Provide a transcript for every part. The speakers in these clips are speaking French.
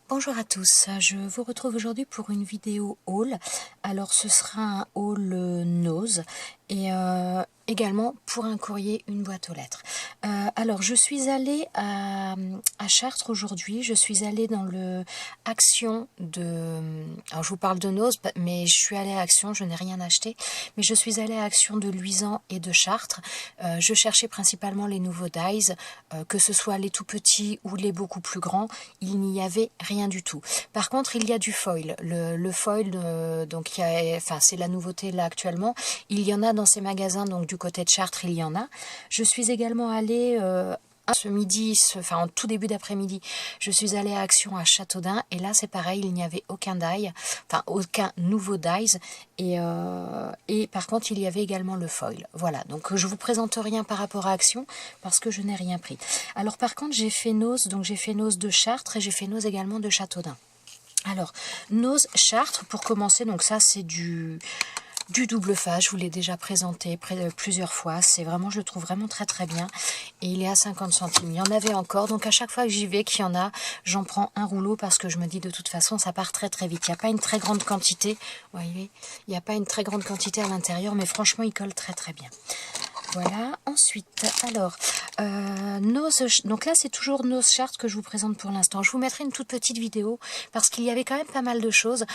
Bonjour à tous, je vous retrouve aujourd'hui pour une vidéo haul. Alors ce sera un haul nose et également pour un courrier, une boîte aux lettres. Alors je suis allée à Chartres aujourd'hui, je suis allée dans le Action de... Alors je vous parle de nose, mais je suis allée à Action, je n'ai rien acheté, mais je suis allée à Action de Luisan et de Chartres. Je cherchais principalement les nouveaux dies, que ce soit les tout petits ou les beaucoup plus grands, il n'y avait rien du tout. Par contre, il y a du foil. Le foil, donc c'est la nouveauté là actuellement. Il y en a dans ces magasins, donc du côté de Chartres, il y en a. Je suis également allée ce midi, en tout début d'après-midi, je suis allée à Action à Châteaudun et là c'est pareil, il n'y avait aucun die, aucun nouveau dies et par contre il y avait également le foil. Voilà, donc je vous présente rien par rapport à Action parce que je n'ai rien pris. Alors par contre j'ai fait nose, donc j'ai fait nose de Chartres et j'ai fait nose également de Châteaudun. Alors nose Chartres pour commencer, donc ça c'est du double face, je vous l'ai déjà présenté plusieurs fois, c'est vraiment, je le trouve vraiment très très bien et il est à 50 centimes, il y en avait encore, donc à chaque fois que j'y vais, qu'il y en a, j'en prends un rouleau parce que je me dis de toute façon ça part très très vite, il n'y a pas une très grande quantité, vous voyez, il n'y a pas une très grande quantité à l'intérieur, mais franchement il colle très très bien. Voilà, ensuite, alors, nose, donc là c'est toujours Nose Chartres que je vous présente pour l'instant. Je vous mettrai une toute petite vidéo parce qu'il y avait quand même pas mal de choses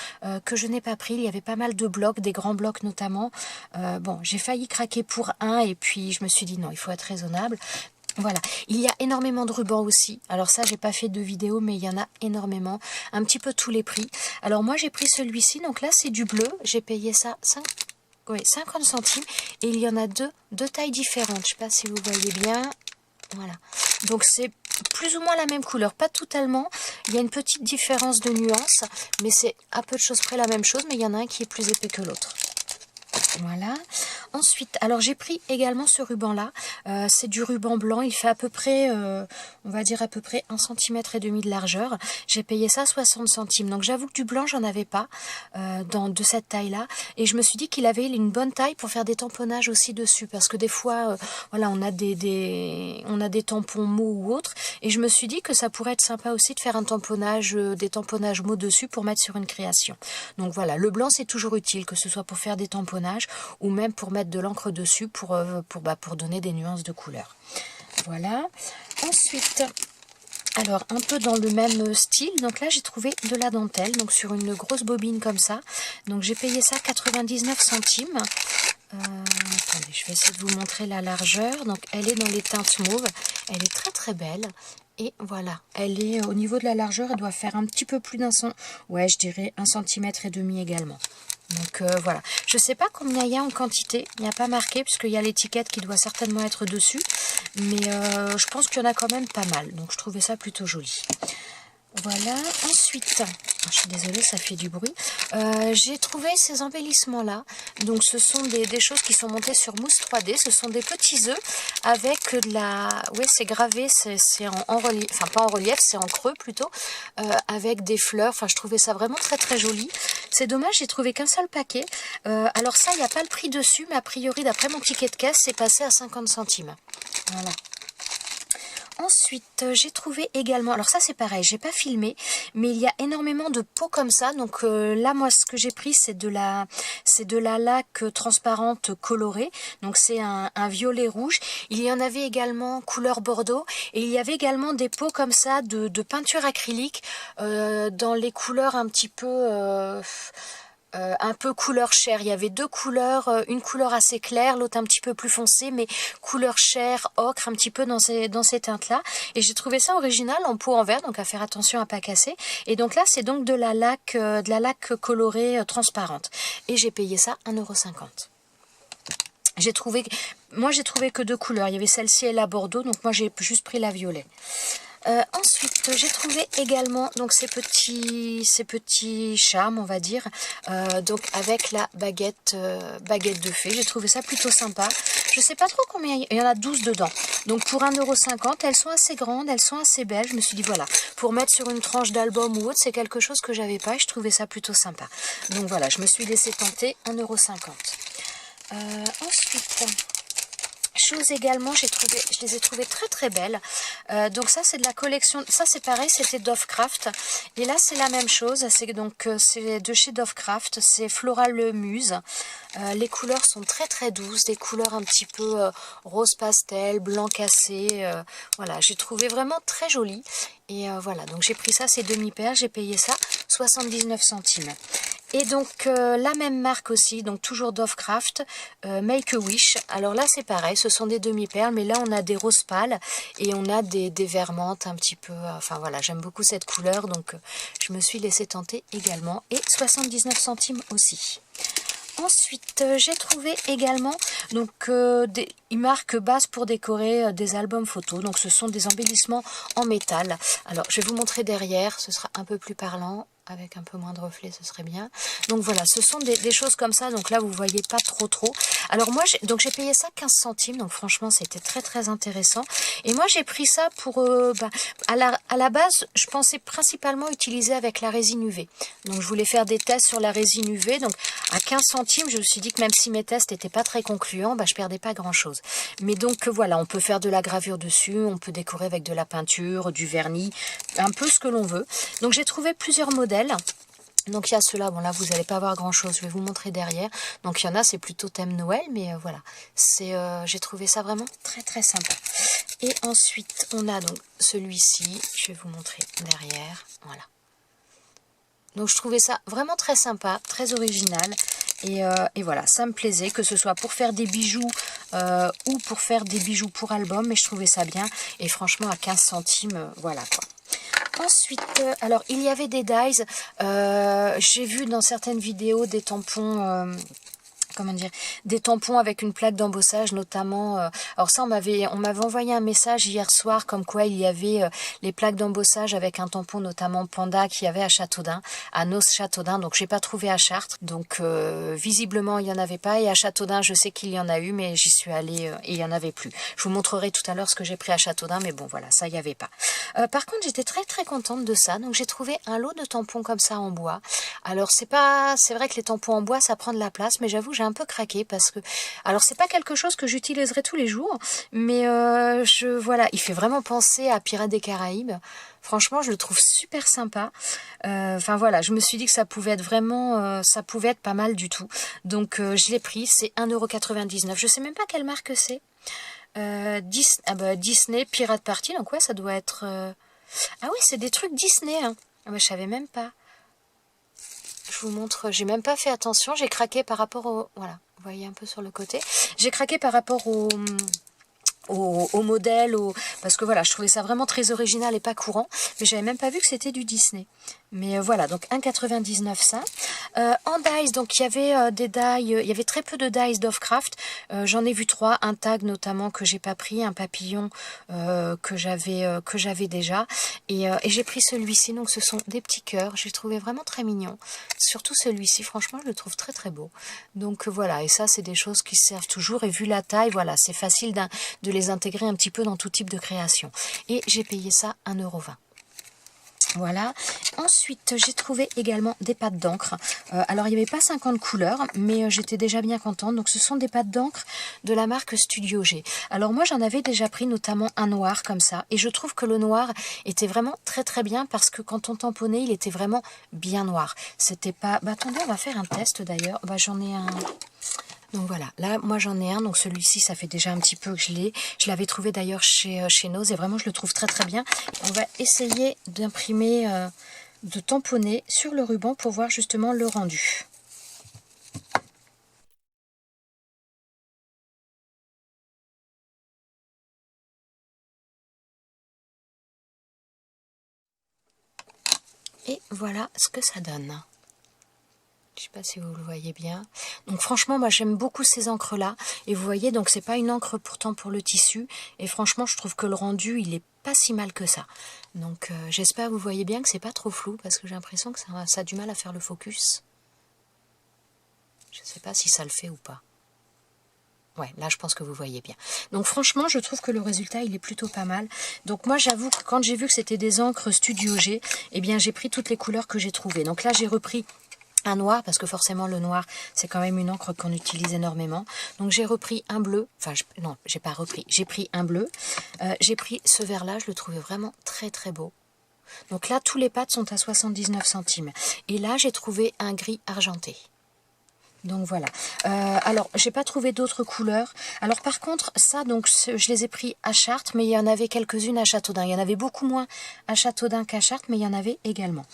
que je n'ai pas pris. Il y avait pas mal de blocs, des grands blocs notamment. Bon, j'ai failli craquer pour un et puis je me suis dit non, il faut être raisonnable. Voilà, il y a énormément de rubans aussi. Alors ça, j'ai pas fait de vidéo, mais il y en a énormément. Un petit peu tous les prix. Alors moi, j'ai pris celui-ci. Donc là, c'est du bleu. J'ai payé ça 50 centimes. Et il y en a deux tailles différentes. Je sais pas si vous voyez bien. Voilà. Donc c'est plus ou moins la même couleur. Pas totalement. Il y a une petite différence de nuance. Mais c'est à peu de choses près la même chose. Mais il y en a un qui est plus épais que l'autre. Voilà. Ensuite, alors j'ai pris également ce ruban-là. C'est du ruban blanc. Il fait à peu près, on va dire à peu près 1,5 cm de largeur. J'ai payé ça 60 centimes. Donc j'avoue que du blanc, j'en avais pas de cette taille-là. Et je me suis dit qu'il avait une bonne taille pour faire des tamponnages aussi dessus. Parce que des fois, voilà, on a des tampons mots ou autres. Et je me suis dit que ça pourrait être sympa aussi de faire un tamponnage, des tamponnages mots dessus pour mettre sur une création. Donc voilà, le blanc c'est toujours utile, que ce soit pour faire des tamponnages ou même pour mettre de l'encre dessus pour donner des nuances de couleur. Voilà. Ensuite, alors un peu dans le même style, donc là j'ai trouvé de la dentelle, donc sur une grosse bobine comme ça. Donc j'ai payé ça 99 centimes. Attendez, je vais essayer de vous montrer la largeur. Donc elle est dans les teintes mauves, elle est très très belle. Et voilà, elle est au niveau de la largeur, elle doit faire un petit peu plus ouais, je dirais 1,5 cm également. Donc voilà, je sais pas combien il y a en quantité, il n'y a pas marqué puisqu'il y a l'étiquette qui doit certainement être dessus, mais je pense qu'il y en a quand même pas mal, donc je trouvais ça plutôt joli. Voilà, ensuite, je suis désolée, ça fait du bruit. J'ai trouvé ces embellissements-là. Donc, ce sont des choses qui sont montées sur mousse 3D. Ce sont des petits œufs avec de la... Oui, c'est gravé, c'est en relief. Enfin, pas en relief, c'est en creux plutôt. Avec des fleurs. Enfin, je trouvais ça vraiment très très joli. C'est dommage, j'ai trouvé qu'un seul paquet. Alors ça, il n'y a pas le prix dessus, mais a priori, d'après mon ticket de caisse, c'est passé à 50 centimes. Voilà. Ensuite, j'ai trouvé également, alors ça c'est pareil, j'ai pas filmé, mais il y a énormément de pots comme ça. Donc là, moi, ce que j'ai pris, c'est de la laque transparente colorée. Donc c'est un violet rouge. Il y en avait également couleur bordeaux et il y avait également des pots comme ça de peinture acrylique dans les couleurs un peu couleur chair. Il y avait deux couleurs, une couleur assez claire, l'autre un petit peu plus foncée, mais couleur chair, ocre, un petit peu dans ces teintes-là. Et j'ai trouvé ça original en pot en verre, donc à faire attention à pas casser. Et donc là, c'est donc de la laque colorée transparente. Et j'ai payé ça 1,50 €. Moi j'ai trouvé que deux couleurs. Il y avait celle-ci et la bordeaux, donc moi j'ai juste pris la violet. Ensuite, j'ai trouvé également donc ces petits charmes, on va dire, donc avec la baguette de fée. J'ai trouvé ça plutôt sympa. Je sais pas trop combien, il y en a 12 dedans. Donc pour 1,50 €, elles sont assez grandes, elles sont assez belles. Je me suis dit voilà, pour mettre sur une tranche d'album ou autre, c'est quelque chose que j'avais pas et je trouvais ça plutôt sympa. Donc voilà, je me suis laissée tenter 1,50 €. Ensuite... Chose également, je les ai trouvées très très belles. Donc ça c'est de la collection, ça c'est pareil, c'était Dovecraft. Et là c'est la même chose, c'est de chez Dovecraft, c'est Floral Muse. Les couleurs sont très très douces, des couleurs un petit peu rose pastel, blanc cassé. Voilà, j'ai trouvé vraiment très joli. Et voilà, donc j'ai pris ça, ces demi-paires, j'ai payé ça 79 centimes. Et donc la même marque aussi, donc toujours Dovecraft, Make a Wish. Alors là c'est pareil, ce sont des demi-perles, mais là on a des roses pâles et on a des vermantes un petit peu, enfin voilà, j'aime beaucoup cette couleur, donc je me suis laissée tenter également. Et 79 centimes aussi. Ensuite, j'ai trouvé également donc une marque base pour décorer des albums photos. Donc ce sont des embellissements en métal. Alors je vais vous montrer derrière, ce sera un peu plus parlant. Avec un peu moins de reflets, ce serait bien. Donc voilà, ce sont des choses comme ça. Donc là, vous voyez pas trop. Alors moi, j'ai payé ça 15 centimes. Donc franchement, c'était très très intéressant. Et moi, j'ai pris ça pour... à la base, je pensais principalement utiliser avec la résine UV. Donc je voulais faire des tests sur la résine UV. Donc à 15 centimes, je me suis dit que même si mes tests n'étaient pas très concluants, je perdais pas grand chose. Mais donc voilà, on peut faire de la gravure dessus. On peut décorer avec de la peinture, du vernis, un peu ce que l'on veut. Donc j'ai trouvé plusieurs modèles. Donc il y a ceux-là, bon là vous n'allez pas voir grand chose, je vais vous montrer derrière. Donc il y en a, c'est plutôt thème Noël, mais voilà, j'ai trouvé ça vraiment très très sympa. Et ensuite on a donc celui-ci, je vais vous montrer derrière, voilà. Donc je trouvais ça vraiment très sympa, très original. Et voilà, ça me plaisait, que ce soit pour faire des bijoux ou pour faire des bijoux pour album, mais je trouvais ça bien. Et franchement à 15 centimes, voilà quoi. Ensuite, alors il y avait des dies, j'ai vu dans certaines vidéos des tampons, comment dire, des tampons avec une plaque d'embossage notamment. Alors ça, on m'avait envoyé un message hier soir comme quoi il y avait les plaques d'embossage avec un tampon notamment Panda qu'il y avait à Châteaudun, à Noz-Châteaudun. Donc j'ai pas trouvé à Chartres. Donc visiblement il y en avait pas. Et à Châteaudun, je sais qu'il y en a eu, mais j'y suis allée et il y en avait plus. Je vous montrerai tout à l'heure ce que j'ai pris à Châteaudun, mais bon voilà, ça il y avait pas. Par contre, j'étais très très contente de ça. Donc j'ai trouvé un lot de tampons comme ça en bois. Alors c'est vrai que les tampons en bois ça prend de la place, mais j'avoue j'ai un peu craqué parce que, alors c'est pas quelque chose que j'utiliserai tous les jours, mais voilà, il fait vraiment penser à Pirates des Caraïbes. Franchement, je le trouve super sympa. Enfin voilà, je me suis dit que ça pouvait être vraiment, ça pouvait être pas mal du tout. Donc je l'ai pris, c'est 1,99 €. Je sais même pas quelle marque c'est. Disney Pirate Party, donc ouais, ça doit être... Ah oui, c'est des trucs Disney, hein. Ah, je savais même pas. Je vous montre, j'ai même pas fait attention, j'ai craqué par rapport au... Voilà, vous voyez un peu sur le côté. J'ai craqué par rapport au modèle, parce que voilà, je trouvais ça vraiment très original et pas courant, mais j'avais même pas vu que c'était du Disney. Mais voilà, donc 1,99 € ça. En dies, donc il y avait des dies, il y avait très peu de dies Dovecraft. J'en ai vu 3, un tag notamment que j'ai pas pris, un papillon que j'avais déjà. Et j'ai pris celui-ci, donc ce sont des petits cœurs. Je l'ai trouvé vraiment très mignon. Surtout celui-ci, franchement, je le trouve très très beau. Donc voilà, et ça c'est des choses qui servent toujours. Et vu la taille, voilà, c'est facile de les intégrer un petit peu dans tout type de création. Et j'ai payé ça 1,20 €. Voilà. Ensuite, j'ai trouvé également des pâtes d'encre. Alors, il n'y avait pas 50 couleurs, mais j'étais déjà bien contente. Donc, ce sont des pâtes d'encre de la marque Studio G. Alors, moi, j'en avais déjà pris notamment un noir comme ça. Et je trouve que le noir était vraiment très très bien parce que quand on tamponnait, il était vraiment bien noir. C'était pas... attendez, on va faire un test d'ailleurs. J'en ai un... Donc voilà, là moi j'en ai un, donc celui-ci ça fait déjà un petit peu que je l'ai. Je l'avais trouvé d'ailleurs chez Noz et vraiment je le trouve très très bien. On va essayer d'imprimer, de tamponner sur le ruban pour voir justement le rendu. Et voilà ce que ça donne. Je sais pas si vous le voyez bien. Donc franchement, moi j'aime beaucoup ces encres-là. Et vous voyez, donc c'est pas une encre pourtant pour le tissu. Et franchement, je trouve que le rendu, il est pas si mal que ça. Donc j'espère que vous voyez bien que c'est pas trop flou. Parce que j'ai l'impression que ça a du mal à faire le focus. Je sais pas si ça le fait ou pas. Ouais, là je pense que vous voyez bien. Donc franchement, je trouve que le résultat, il est plutôt pas mal. Donc moi, j'avoue que quand j'ai vu que c'était des encres Studio G, eh bien j'ai pris toutes les couleurs que j'ai trouvées. Donc là, j'ai repris un noir, parce que forcément le noir c'est quand même une encre qu'on utilise énormément. Donc j'ai repris un bleu, enfin non j'ai pas repris, j'ai pris un bleu, j'ai pris ce vert là, je le trouvais vraiment très très beau. Donc là tous les pattes sont à 79 centimes et là j'ai trouvé un gris argenté. Donc voilà. Alors j'ai pas trouvé d'autres couleurs. Alors par contre ça donc je les ai pris à Chartres, mais il y en avait quelques-unes à Châteaudun. Il y en avait beaucoup moins à Châteaudun qu'à Chartres, mais il y en avait également.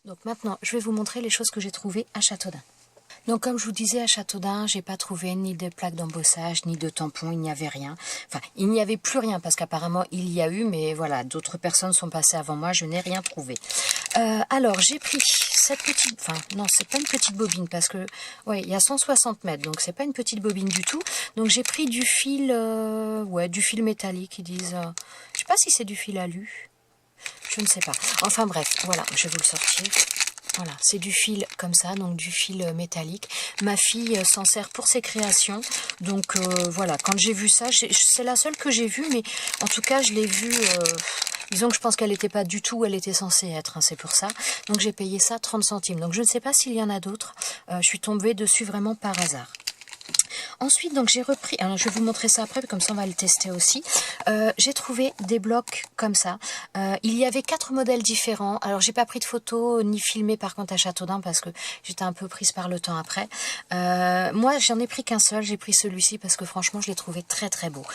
Donc maintenant je vais vous montrer les choses que j'ai trouvées à Châteaudun. Donc comme je vous disais, à Châteaudun, j'ai pas trouvé ni de plaques d'embossage, ni de tampons, il n'y avait rien. Enfin, il n'y avait plus rien parce qu'apparemment il y a eu, mais voilà, d'autres personnes sont passées avant moi, je n'ai rien trouvé. Alors j'ai pris cette petite, enfin non, c'est pas une petite bobine parce que, ouais, il y a 160 mètres, donc c'est pas une petite bobine du tout. Donc j'ai pris du fil, ouais, du fil métallique, ils disent, je sais pas si c'est du fil alu, je ne sais pas. Enfin bref, voilà, je vais vous le sortir. Voilà, c'est du fil comme ça, donc du fil métallique. Ma fille s'en sert pour ses créations. Donc voilà, quand j'ai vu ça, c'est la seule que j'ai vue, mais en tout cas, je l'ai vue... disons que je pense qu'elle n'était pas du tout où elle était censée être, hein, c'est pour ça. Donc j'ai payé ça 30 centimes. Donc je ne sais pas s'il y en a d'autres. Je suis tombée dessus vraiment par hasard. Ensuite, donc j'ai repris, alors je vais vous montrer ça après, comme ça on va le tester aussi. J'ai trouvé des blocs comme ça. Il y avait 4 modèles différents. Alors j'ai pas pris de photos ni filmé par contre à Châteaudun parce que j'étais un peu prise par le temps après. Moi j'en ai pris qu'un seul, j'ai pris celui-ci parce que franchement je l'ai trouvé très très beau.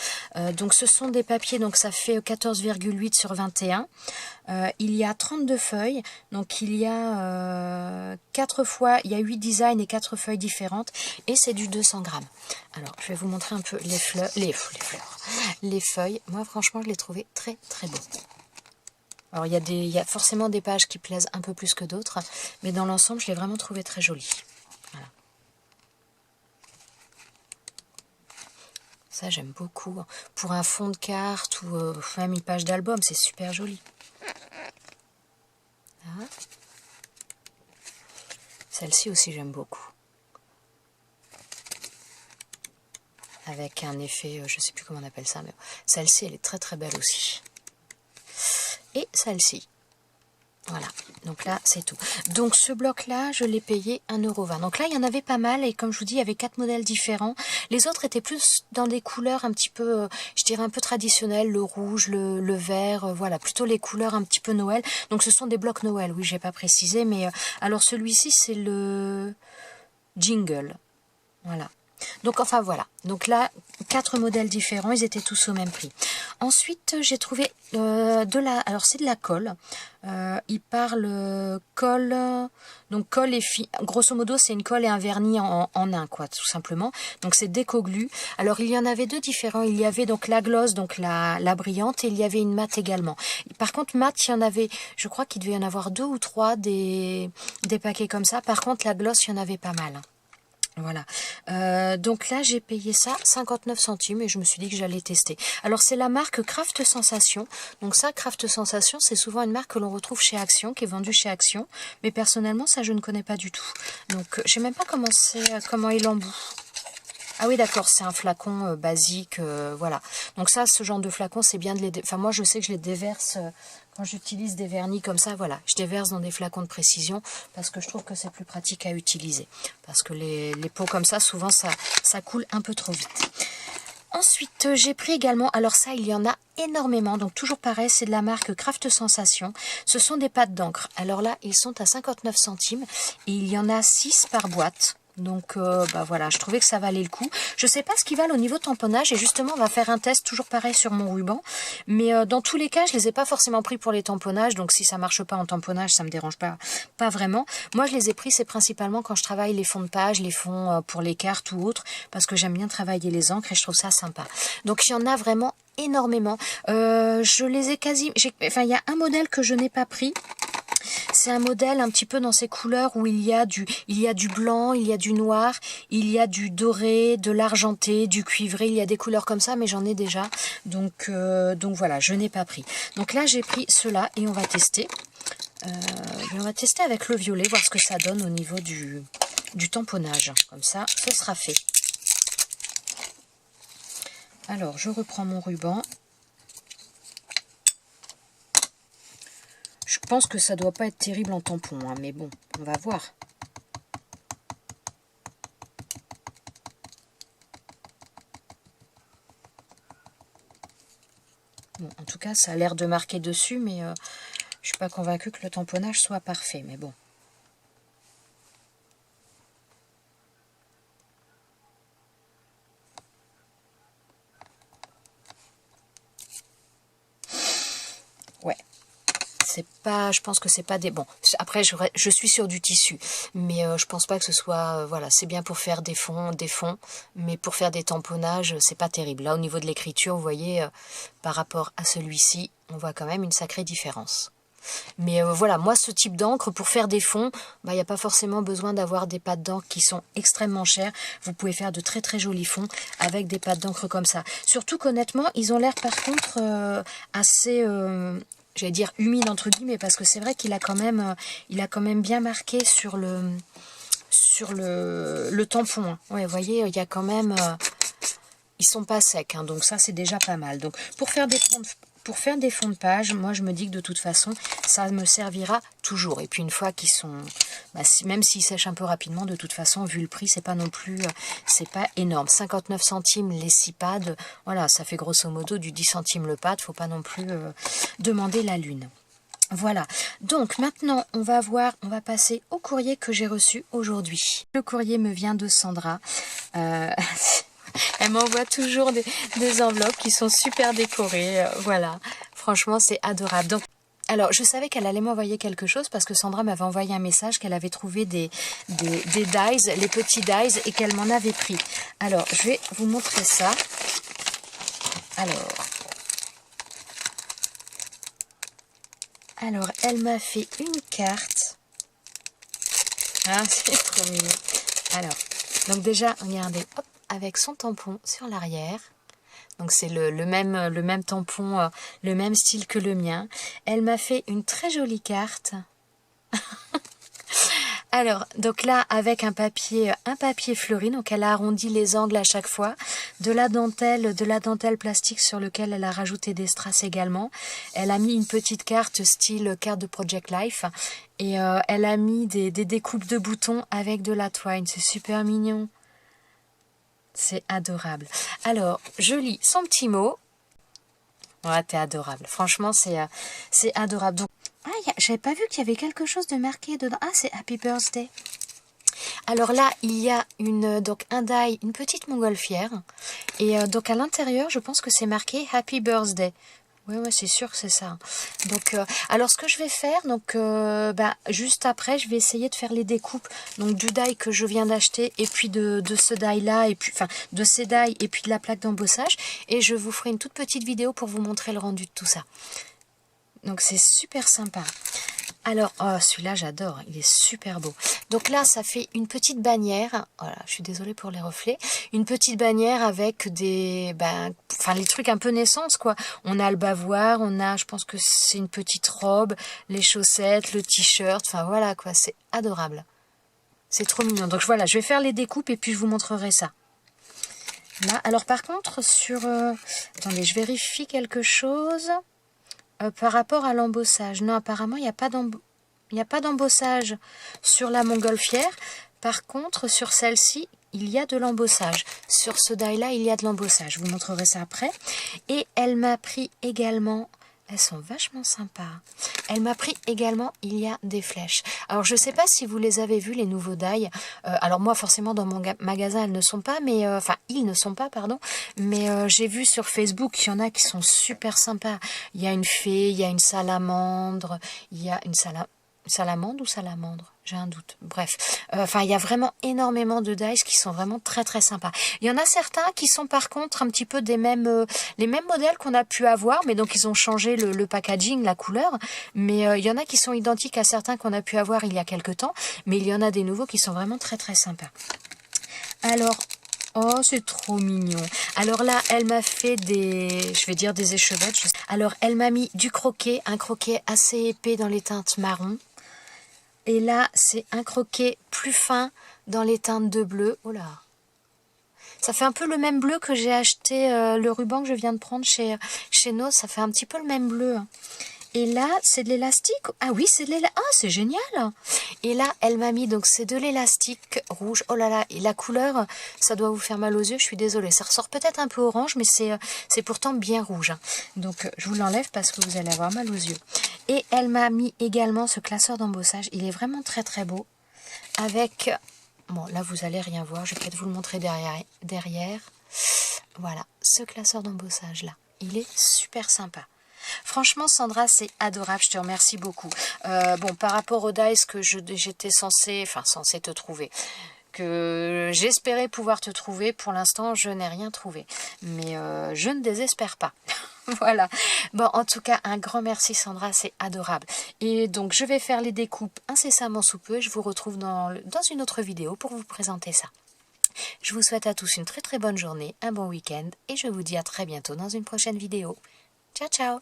Donc ce sont des papiers, donc ça fait 14,8 sur 21. Il y a 32 feuilles, donc il y a 4 fois, il y a 8 designs et 4 feuilles différentes, et c'est du 200 grammes. Alors, je vais vous montrer un peu les fleurs, les feuilles. Moi, franchement, je les trouvais très très beaux. Alors, il y a forcément des pages qui plaisent un peu plus que d'autres, mais dans l'ensemble, je l'ai vraiment trouvé très joli. Voilà. Ça, j'aime beaucoup. Pour un fond de carte ou même une page d'album, c'est super joli. Là. Celle-ci aussi, j'aime beaucoup. Avec un effet, je sais plus comment on appelle ça, mais celle-ci, elle est très très belle aussi. Et celle-ci. Voilà, donc là c'est tout. Donc ce bloc là je l'ai payé 1,20 €. Donc là il y en avait pas mal et comme je vous dis il y avait 4 modèles différents. Les autres étaient plus dans des couleurs un petit peu, je dirais un peu traditionnelles, le rouge, le vert, voilà, plutôt les couleurs un petit peu Noël. Donc ce sont des blocs Noël, oui j'ai pas précisé, mais alors celui-ci c'est le jingle, voilà. Donc enfin voilà, donc là 4 modèles différents, ils étaient tous au même prix. Ensuite j'ai trouvé alors c'est de la colle, il parle colle, donc colle et grosso modo c'est une colle et un vernis en un quoi, tout simplement. Donc c'est Déco-Glu. Alors il y en avait deux différents, il y avait donc la gloss, donc la brillante, et il y avait une matte également. Par contre matte, il y en avait, je crois qu'il devait y en avoir 2 ou 3 des paquets comme ça. Par contre la gloss, il y en avait pas mal. Voilà, donc là j'ai payé ça 59 centimes et je me suis dit que j'allais tester. Alors c'est la marque Craft Sensation, donc ça Craft Sensation c'est souvent une marque que l'on retrouve chez Action, qui est vendue chez Action, mais personnellement ça je ne connais pas du tout. Donc je sais même pas comment est l'embout. Ah oui d'accord, c'est un flacon basique, voilà. Donc ça, ce genre de flacon, c'est bien de les... Enfin moi je sais que je les déverse... Quand j'utilise des vernis comme ça, voilà, je déverse dans des flacons de précision parce que je trouve que c'est plus pratique à utiliser. Parce que les pots comme ça, souvent, ça coule un peu trop vite. Ensuite, j'ai pris également, alors ça, il y en a énormément, donc toujours pareil, c'est de la marque Craft Sensation. Ce sont des pâtes d'encre. Alors là, ils sont à 59 centimes et il y en a 6 par boîte. Donc bah voilà, je trouvais que ça valait le coup. Je sais pas ce qu'ils valent au niveau tamponnage et justement on va faire un test toujours pareil sur mon ruban. Mais dans tous les cas, je les ai pas forcément pris pour les tamponnages, donc si ça marche pas en tamponnage, ça me dérange pas vraiment. Moi je les ai pris, c'est principalement quand je travaille les fonds de page, les fonds pour les cartes ou autres, parce que j'aime bien travailler les encres et je trouve ça sympa. Donc il y en a vraiment énormément. Je les ai enfin il y a un modèle que je n'ai pas pris. C'est un modèle un petit peu dans ces couleurs où il y a du blanc, il y a du noir, il y a du doré, de l'argenté, du cuivré. Il y a des couleurs comme ça, mais j'en ai déjà. Donc voilà, je n'ai pas pris. Donc là, j'ai pris ceux-là et on va tester. On va tester avec le violet, voir ce que ça donne au niveau du tamponnage. Comme ça, ce sera fait. Alors, je reprends mon ruban. Je pense que ça doit pas être terrible en tampon, hein, mais bon, on va voir. Bon, en tout cas, ça a l'air de marquer dessus, mais je suis pas convaincue que le tamponnage soit parfait, mais bon. Ouais. C'est pas, je pense que c'est pas des... Bon, après, je suis sur du tissu, mais je pense pas que ce soit... voilà, c'est bien pour faire des fonds, mais pour faire des tamponnages, c'est pas terrible. Là, au niveau de l'écriture, vous voyez, par rapport à celui-ci, on voit quand même une sacrée différence. Mais voilà, moi, ce type d'encre, pour faire des fonds, il n'y a pas forcément besoin d'avoir des pâtes d'encre qui sont extrêmement chères. Vous pouvez faire de très très jolis fonds avec des pâtes d'encre comme ça. Surtout qu'honnêtement, ils ont l'air par contre assez... j'allais dire humide entre guillemets, parce que c'est vrai qu'il a quand même bien marqué sur le tampon. Hein. Ouais, vous voyez, il y a quand même... ils sont pas secs, hein, donc ça c'est déjà pas mal. Donc pour faire des fonds de page, moi je me dis que de toute façon ça me servira toujours. Et puis une fois qu'ils sont, même s'ils sèchent un peu rapidement, de toute façon vu le prix c'est pas non plus, c'est pas énorme. 59 centimes les 6 pads, voilà, ça fait grosso modo du 10 centimes le pad, faut pas non plus demander la lune. Voilà, donc maintenant on va passer au courrier que j'ai reçu aujourd'hui. Le courrier me vient de Sandra. Elle m'envoie toujours des enveloppes qui sont super décorées. Voilà, franchement, c'est adorable. Donc, alors, je savais qu'elle allait m'envoyer quelque chose parce que Sandra m'avait envoyé un message qu'elle avait trouvé des dies, les petits dies, et qu'elle m'en avait pris. Alors, je vais vous montrer ça. Alors, elle m'a fait une carte. Ah, c'est trop mignon. Alors, donc déjà, regardez, hop, avec son tampon sur l'arrière. Donc c'est le même tampon, le même style que le mien. Elle m'a fait une très jolie carte. Alors, donc là, avec un papier fleuri, donc elle a arrondi les angles à chaque fois, de la dentelle plastique sur lequel elle a rajouté des strass également. Elle a mis une petite carte style carte de Project Life et elle a mis des découpes de boutons avec de la twine. C'est super mignon. C'est adorable. Alors, je lis son petit mot. Ouais, t'es adorable. Franchement, c'est adorable. Donc, j'avais pas vu qu'il y avait quelque chose de marqué dedans. Ah, c'est Happy Birthday. Alors là, il y a une petite montgolfière. Et donc à l'intérieur, je pense que c'est marqué Happy Birthday. Ouais, c'est sûr que c'est ça. Donc, alors ce que je vais faire, donc, juste après, je vais essayer de faire les découpes, donc du die que je viens d'acheter, et puis de ce die là, et puis, enfin, de ces die, et puis de la plaque d'embossage, et je vous ferai une toute petite vidéo pour vous montrer le rendu de tout ça. Donc c'est super sympa. Alors, oh, celui-là, j'adore. Il est super beau. Donc là, ça fait une petite bannière. Voilà, je suis désolée pour les reflets. Une petite bannière avec des... enfin, les trucs un peu naissance, quoi. On a le bavoir, on a, je pense que c'est une petite robe, les chaussettes, le t-shirt. Enfin, voilà, quoi. C'est adorable. C'est trop mignon. Donc voilà, je vais faire les découpes et puis je vous montrerai ça. Là, alors par contre, sur... attendez, je vérifie quelque chose. Par rapport à l'embossage. Non, apparemment, il n'y a pas d'embossage sur la montgolfière. Par contre, sur celle-ci, il y a de l'embossage. Sur ce die-là, il y a de l'embossage. Je vous montrerai ça après. Et elle m'a pris également... Elles sont vachement sympas. Elle m'a pris également, il y a des flèches. Alors, je ne sais pas si vous les avez vus, les nouveaux die. Alors, moi, forcément, dans mon magasin, elles ne sont pas, mais... Enfin, ils ne sont pas, pardon. Mais j'ai vu sur Facebook qu'il y en a qui sont super sympas. Il y a une fée, il y a une salamandre, il y a une salamandre ou salamandre? J'ai un doute. Bref, enfin, il y a vraiment énormément de dies qui sont vraiment très très sympas. Il y en a certains qui sont par contre un petit peu des mêmes, les mêmes modèles qu'on a pu avoir, mais donc ils ont changé le packaging, la couleur. Mais il y en a qui sont identiques à certains qu'on a pu avoir il y a quelque temps, mais il y en a des nouveaux qui sont vraiment très très sympas. Alors, oh, c'est trop mignon. Alors là, elle m'a fait des, je vais dire des échevettes. Alors, elle m'a mis du croquet, un croquet assez épais dans les teintes marron. Et là, c'est un croquet plus fin dans les teintes de bleu. Oh là! Ça fait un peu le même bleu que j'ai acheté, le ruban que je viens de prendre chez Noz. Ça fait un petit peu le même bleu. Et là, c'est de l'élastique. Ah oui, c'est de l'élastique. Ah, c'est génial. Et là, elle m'a mis, donc c'est de l'élastique rouge. Oh là là, et la couleur, ça doit vous faire mal aux yeux, je suis désolée. Ça ressort peut-être un peu orange, mais c'est pourtant bien rouge. Donc, je vous l'enlève parce que vous allez avoir mal aux yeux. Et elle m'a mis également ce classeur d'embossage. Il est vraiment très très beau. Avec, bon là vous allez rien voir, je vais peut-être vous le montrer derrière. Voilà, ce classeur d'embossage là. Il est super sympa. Franchement, Sandra, c'est adorable, je te remercie beaucoup. Bon, par rapport aux dies que j'étais censée te trouver, que j'espérais pouvoir te trouver, pour l'instant, je n'ai rien trouvé. Mais je ne désespère pas. Voilà. Bon, en tout cas, un grand merci, Sandra, c'est adorable. Et donc, je vais faire les découpes incessamment sous peu. Je vous retrouve dans une autre vidéo pour vous présenter ça. Je vous souhaite à tous une très très bonne journée, un bon week-end, et je vous dis à très bientôt dans une prochaine vidéo. Ciao, ciao!